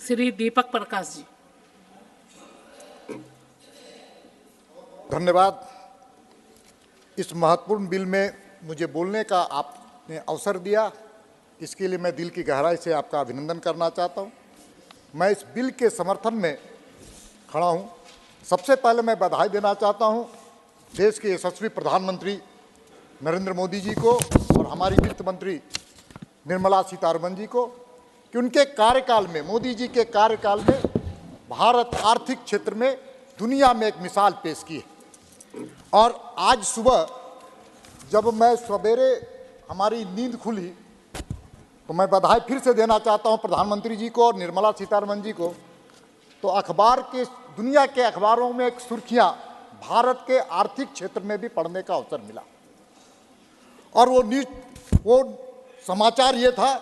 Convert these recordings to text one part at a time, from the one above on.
श्री दीपक प्रकाश जी। धन्यवाद। इस महत्वपूर्ण बिल में मुझे बोलने का आपने अवसर दिया, इसके लिए मैं दिल की गहराई से आपका अभिनंदन करना चाहता हूं। मैं इस बिल के समर्थन में खड़ा हूं। सबसे पहले मैं बधाई देना चाहता हूं देश के यशस्वी प्रधानमंत्री नरेंद्र मोदी जी को और हमारी वित्त मंत्री निर्मला सीतारमण जी को कि उनके कार्यकाल में, मोदी जी के कार्यकाल में भारत आर्थिक क्षेत्र में दुनिया में एक मिसाल पेश की है। और आज सुबह जब मैं सवेरे हमारी नींद खुली तो मैं बधाई फिर से देना चाहता हूं प्रधानमंत्री जी को और निर्मला सीतारमण जी को। तो अखबार के, दुनिया के अखबारों में एक सुर्खियां भारत के आर्थिक क्षेत्र में भी पढ़ने का अवसर मिला और वो समाचार ये था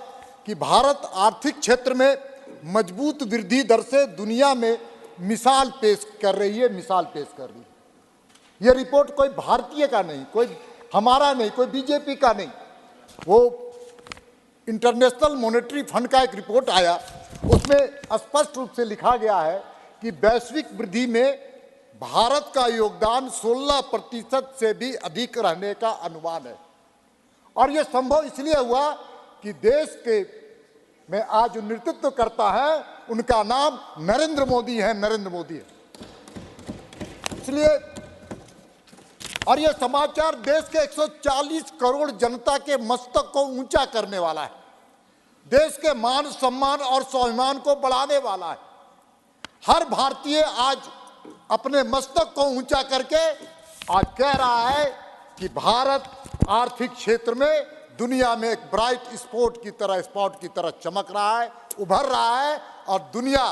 कि भारत आर्थिक क्षेत्र में मजबूत वृद्धि दर से दुनिया में मिसाल पेश कर रही है। ये रिपोर्ट कोई भारतीय का नहीं, कोई हमारा नहीं, कोई बीजेपी का नहीं, वो इंटरनेशनल मॉनेटरी फंड का एक रिपोर्ट आया। उसमें स्पष्ट रूप से लिखा गया है कि वैश्विक वृद्धि में भारत का योगदान 16% से भी अधिक रहने का अनुमान है। और ये संभव इसलिए हुआ कि देश के में आज जो नेतृत्व करता है उनका नाम नरेंद्र मोदी है, इसलिए। और ये समाचार देश के 140 करोड़ जनता के मस्तक को ऊंचा करने वाला है, देश के मान सम्मान और स्वाभिमान को बढ़ाने वाला है। हर भारतीय आज अपने मस्तक को ऊंचा करके आज कह रहा है कि भारत आर्थिक क्षेत्र में दुनिया में एक ब्राइट स्पॉट की तरह चमक रहा है, उभर रहा है। और दुनिया,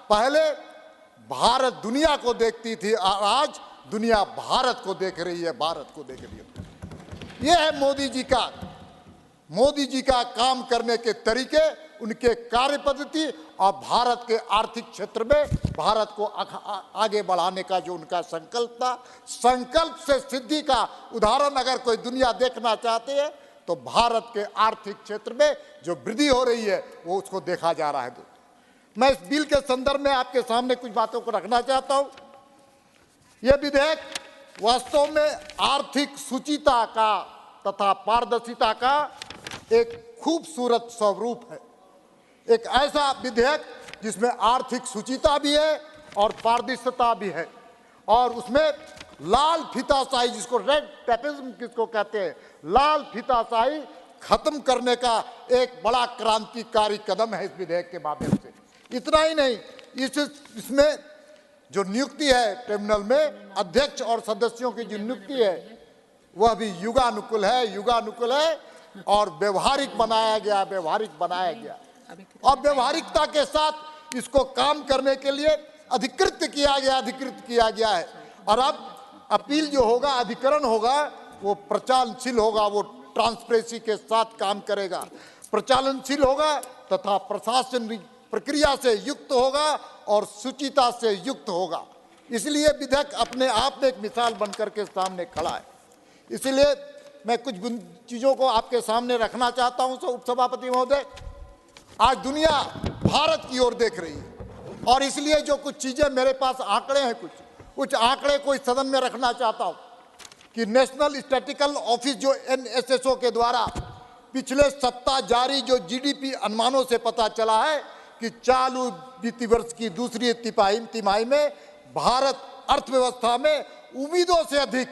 पहले भारत दुनिया को देखती थी और आज दुनिया भारत को देख रही है, यह है मोदी जी का काम करने के तरीके, उनके कार्य पद्धति और भारत के आर्थिक क्षेत्र में भारत को आगे बढ़ाने का जो उनका संकल्प था, संकल्प से सिद्धि का उदाहरण अगर कोई दुनिया देखना चाहती है तो भारत के आर्थिक क्षेत्र में जो वृद्धि हो रही है वो उसको देखा जा रहा है। मैं इस बिल के संदर्भ में आपके सामने कुछ बातों को रखना चाहता हूं। यह विधेयक वास्तव में आर्थिक शुचिता का तथा पारदर्शिता का एक खूबसूरत स्वरूप है। एक ऐसा विधेयक जिसमें आर्थिक शुचिता भी है और पारदर्शिता भी है और उसमें लाल फीताशाही, जिसको रेड टेपिज्म किसको कहते हैं, लाल फीताशाही खत्म करने का एक बड़ा क्रांतिकारी कदम है इस विधेयक के माध्यम से। इतना ही नहीं, इसमें जो नियुक्ति है ट्रिब्यूनल में अध्यक्ष और सदस्यों की जो नियुक्ति है वह भी युगानुकूल है और व्यवहारिक बनाया गया और व्यवहारिकता के साथ इसको काम करने के लिए अधिकृत किया गया है। और अब अपील जो होगा, अधिकरण होगा, वो प्रचालनशील होगा, वो ट्रांसपेरेंसी के साथ काम करेगा, प्रचालनशील होगा तथा प्रशासनिक प्रक्रिया से युक्त होगा और शुचिता से युक्त होगा। इसलिए विधेयक अपने आप में एक मिसाल बनकर के सामने खड़ा है। इसलिए मैं कुछ चीजों को आपके सामने रखना चाहता हूं। उपसभापति महोदय, आज दुनिया भारत की ओर देख रही है और इसलिए जो कुछ चीजें मेरे पास आंकड़े हैं, कुछ आंकड़े को इस सदन में रखना चाहता हूं कि नेशनल स्टैटिस्टिकल ऑफिस जो NSSO के द्वारा पिछले सप्ताह जारी जो GDP अनुमानों से पता चला है कि चालू वित्तीय वर्ष की दूसरी तिमाही में भारत अर्थव्यवस्था में उम्मीदों से अधिक,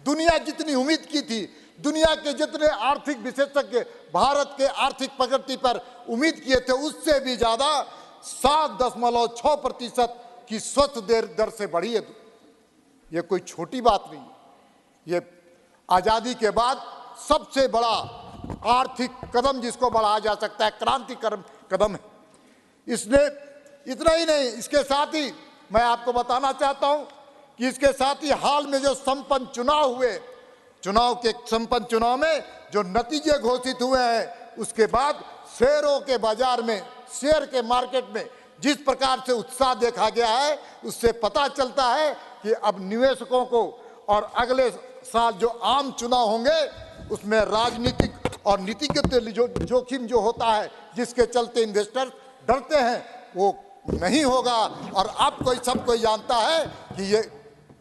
दुनिया जितनी उम्मीद की थी, दुनिया के जितने आर्थिक विशेषज्ञ भारत के आर्थिक प्रगति पर उम्मीद किए थे उससे भी ज्यादा 7.6% की स्वच्छ दर से बढ़ी है। ये कोई छोटी बात नहीं, ये आजादी के बाद सबसे बड़ा आर्थिक कदम जिसको बढ़ाया जा सकता है, क्रांतिकारी कदम है। इसने इतना ही नहीं, इसके साथ ही मैं आपको बताना चाहता हूं कि इसके साथ ही हाल में जो संपन्न चुनाव हुए, संपन्न चुनाव में जो नतीजे घोषित हुए हैं, उसके बाद शेयरों के बाजार में, शेयर के मार्केट में जिस प्रकार से उत्साह देखा गया है, उससे पता चलता है कि अब निवेशकों को और अगले साल जो आम चुनाव होंगे उसमें राजनीतिक और नीतिगत जोखिम जो होता है, जिसके चलते इन्वेस्टर डरते हैं, वो नहीं होगा। और अब सब कोई जानता है कि ये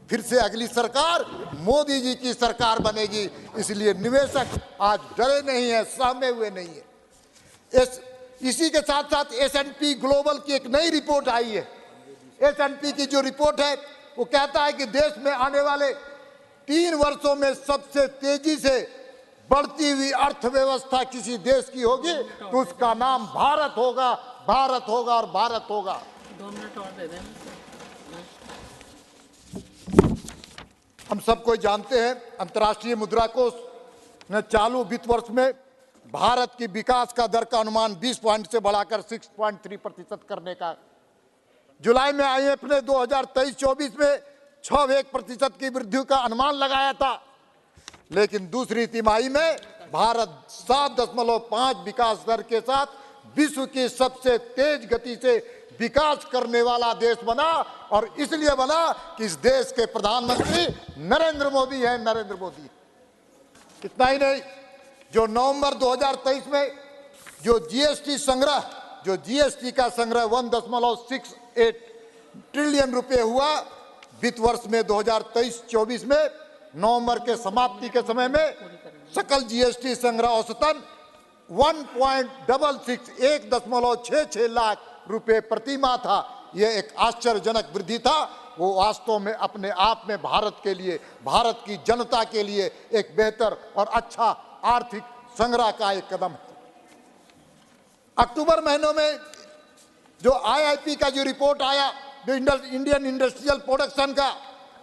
फिर से अगली सरकार मोदी जी की सरकार बनेगी, इसलिए निवेशक आज डरे नहीं है, सहमे हुए नहीं है। इसी के साथ साथ S&P ग्लोबल की एक नई रिपोर्ट आई है। S&P की जो रिपोर्ट है वो कहता है कि देश में आने वाले 3 वर्षों में सबसे तेजी से बढ़ती हुई अर्थव्यवस्था किसी देश की होगी तो उसका नाम भारत होगा, भारत होगा और भारत होगा। 2 मिनट और दे दें। हम सबको जानते हैं अंतर्राष्ट्रीय मुद्रा कोष ने चालू वित्त वर्ष में भारत की विकास का दर का अनुमान 20 पॉइंट से बढ़ाकर 6.3% करने का, जुलाई में IMF ने 2023-24 में 6% की वृद्धि का अनुमान लगाया था, लेकिन दूसरी तिमाही में भारत 7.5 विकास दर के साथ विश्व की सबसे तेज गति से विकास करने वाला देश बना। और इसलिए बना कि इस देश के प्रधानमंत्री नरेंद्र मोदी हैं, नरेंद्र मोदी। इतना ही नहीं, जो नवंबर 2023 में जो GST संग्रह, जो GST का संग्रह 1.68 ट्रिलियन रुपए हुआ वित्त वर्ष में 2023-24 में, नवंबर के समाप्ति के समय में सकल GST संग्रह औसतन 1.66 लाख रुपए प्रति माह था। यह एक आश्चर्यजनक वृद्धि था। वो वास्तव में अपने आप में भारत के लिए, भारत की जनता के लिए एक बेहतर और अच्छा आर्थिक संग्रह का एक कदम है। अक्टूबर महीनों में जो IIP का जो रिपोर्ट आया, जो इंडियन इंडस्ट्रियल प्रोडक्शन का,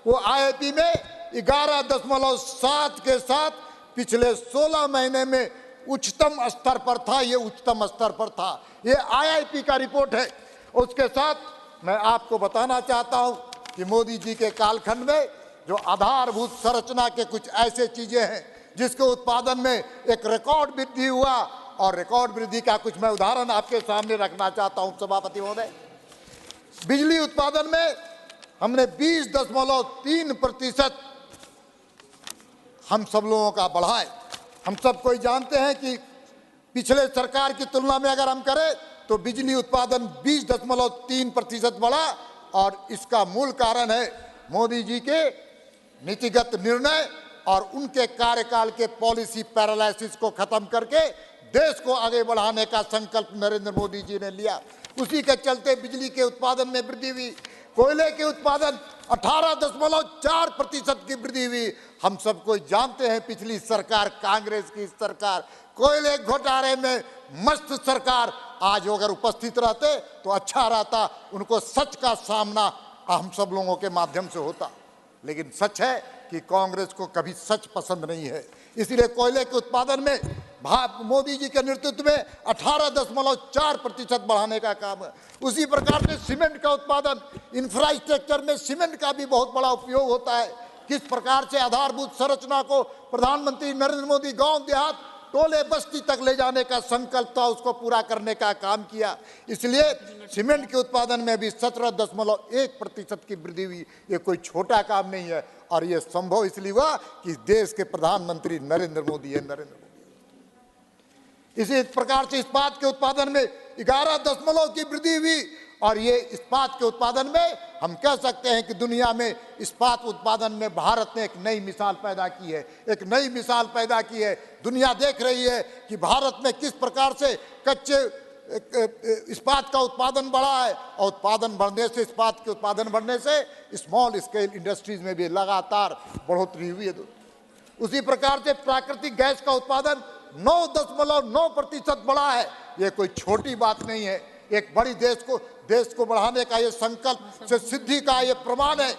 वो IIP में 11.7 के साथ पिछले 16 महीने में उच्चतम स्तर पर था। ये उच्चतम स्तर पर था, ये IIP का रिपोर्ट है। उसके साथ मैं आपको बताना चाहता हूं कि मोदी जी के कालखंड में जो आधारभूत संरचना के कुछ ऐसे चीजें हैं जिसके उत्पादन में एक रिकॉर्ड वृद्धि हुआ, और रिकॉर्ड वृद्धि का कुछ मैं उदाहरण आपके सामने रखना चाहता हूं सभापति महोदय। बिजली उत्पादन में हमने 20.3% हम सब लोगों का बढ़ा है। हम सब कोई जानते हैं कि पिछले सरकार की तुलना में अगर हम करें तो बिजली उत्पादन 20.3% बढ़ा, और इसका मूल कारण है मोदी जी के नीतिगत निर्णय और उनके कार्यकाल के पॉलिसी पैरालिसिस को खत्म करके देश को आगे बढ़ाने का संकल्प नरेंद्र मोदी जी ने लिया। उसी के चलते बिजली के उत्पादन में वृद्धि हुई। कोयले के उत्पादन 18.4% की वृद्धि हुई। हम सबको जानते हैं पिछली सरकार, कांग्रेस की सरकार, कोयले घोटाले में मस्त सरकार, आज अगर उपस्थित रहते तो अच्छा रहता, उनको सच का सामना हम सब लोगों के माध्यम से होता। लेकिन सच है कि कांग्रेस को कभी सच पसंद नहीं है, इसलिए कोयले के उत्पादन में मोदी जी के नेतृत्व में 18.4% बढ़ाने का काम है। उसी प्रकार से सीमेंट का उत्पादन, इंफ्रास्ट्रक्चर में सीमेंट का भी बहुत बड़ा उपयोग होता है। किस प्रकार से आधारभूत संरचना को प्रधानमंत्री नरेंद्र मोदी गांव देहात, टोले बस्ती तक ले जाने का संकल्प था, उसको पूरा करने का काम किया। इसलिए सीमेंट के उत्पादन में भी 17.1% की वृद्धि हुई। ये कोई छोटा काम नहीं है, और ये संभव इसलिए हुआ कि देश के प्रधानमंत्री नरेंद्र मोदी है, नरेंद्र मोदी। इसी प्रकार से इस्पात के उत्पादन में 11 की वृद्धि हुई, और ये इस्पात के उत्पादन में हम कह सकते हैं कि दुनिया में इस्पात उत्पादन में भारत ने एक नई मिसाल पैदा की है, एक नई मिसाल पैदा की है। दुनिया देख रही है कि भारत में किस प्रकार से कच्चे इस्पात का उत्पादन बढ़ा है, और उत्पादन बढ़ने से, इस्पात के उत्पादन बढ़ने से स्मॉल स्केल इंडस्ट्रीज में भी लगातार बढ़ोतरी हुई है। उसी प्रकार से प्राकृतिक गैस का उत्पादन 9.9% बढ़ा है। ये कोई छोटी बात नहीं है, एक बड़ी देश को बढ़ाने का ये संकल्प से सिद्धि का ये प्रमाण है।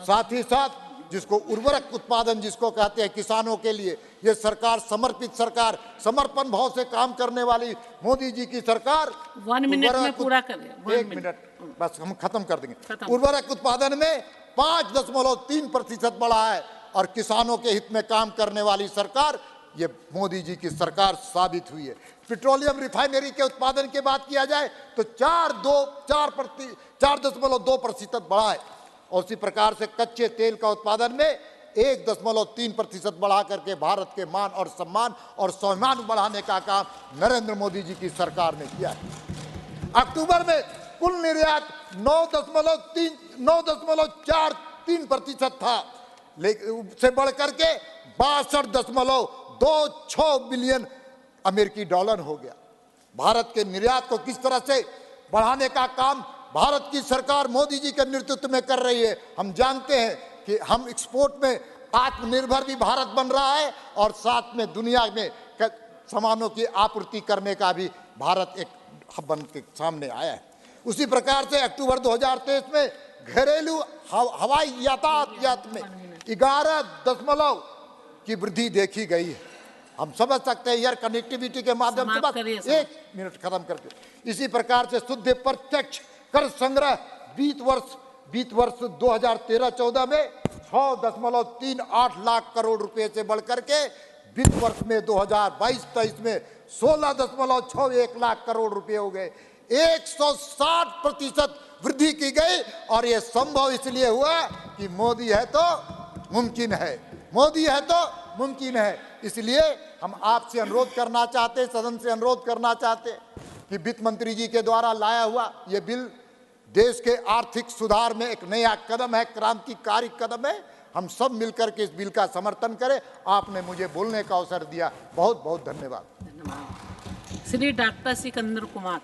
साथ ही साथ जिसको उर्वरक उत्पादन जिसको कहते हैं किसानों के लिए, ये सरकार समर्पित सरकार, समर्पण भाव से काम करने वाली मोदी जी की सरकार। 1 मिनट में पूरा करें। 1 मिनट बस, हम खत्म कर देंगे। उर्वरक उत्पादन में 5.3% बढ़ा है, और किसानों के हित में काम करने वाली सरकार ये मोदी जी की सरकार साबित हुई है। पेट्रोलियम रिफाइनरी के उत्पादन की बात किया जाए तो 4.2% बढ़ा है, और उसी प्रकार से कच्चे तेल का उत्पादन में 1.3% बढ़ा करके भारत के मान और सम्मान और स्वाभिमान बढ़ाने का काम नरेंद्र मोदी जी की सरकार ने किया है। अक्टूबर में कुल निर्यात 9.43% था, लेकिन से बढ़कर के 62.26 बिलियन अमेरिकी डॉलर हो गया। भारत के निर्यात को किस तरह से बढ़ाने का काम भारत की सरकार मोदी जी के नेतृत्व में कर रही है। हम जानते हैं कि हम एक्सपोर्ट में आत्मनिर्भर भी भारत बन रहा है और साथ में दुनिया में सामानों की आपूर्ति करने का भी भारत एक हब बन के सामने आया है। उसी प्रकार से अक्टूबर 2023 में घरेलू हवाई यातायात में 11 की वृद्धि देखी गई है। हम समझ सकते हैं एयर कनेक्टिविटी के माध्यम से। बस 1 मिनट खत्म करके, इसी प्रकार से शुद्ध प्रत्यक्ष कर संग्रह बीत वर्ष 2013-14 में 6.38 लाख करोड़ रुपए से बढ़कर के वित्त वर्ष में 2022-23 में 16.61 लाख करोड़ रुपए हो गए। 160% वृद्धि की गई और यह संभव इसलिए हुआ कि मोदी है तो मुमकिन है, मोदी है तो मुमकिन है। इसलिए हम आपसे अनुरोध करना चाहते, सदन से अनुरोध करना चाहते कि वित्त मंत्री जी के द्वारा लाया हुआ यह बिल देश के आर्थिक सुधार में एक नया कदम है, क्रांतिकारी कदम है। हम सब मिलकर के इस बिल का समर्थन करें। आपने मुझे बोलने का अवसर दिया, बहुत बहुत धन्यवाद। श्री डॉक्टर सिकंदर कुमार।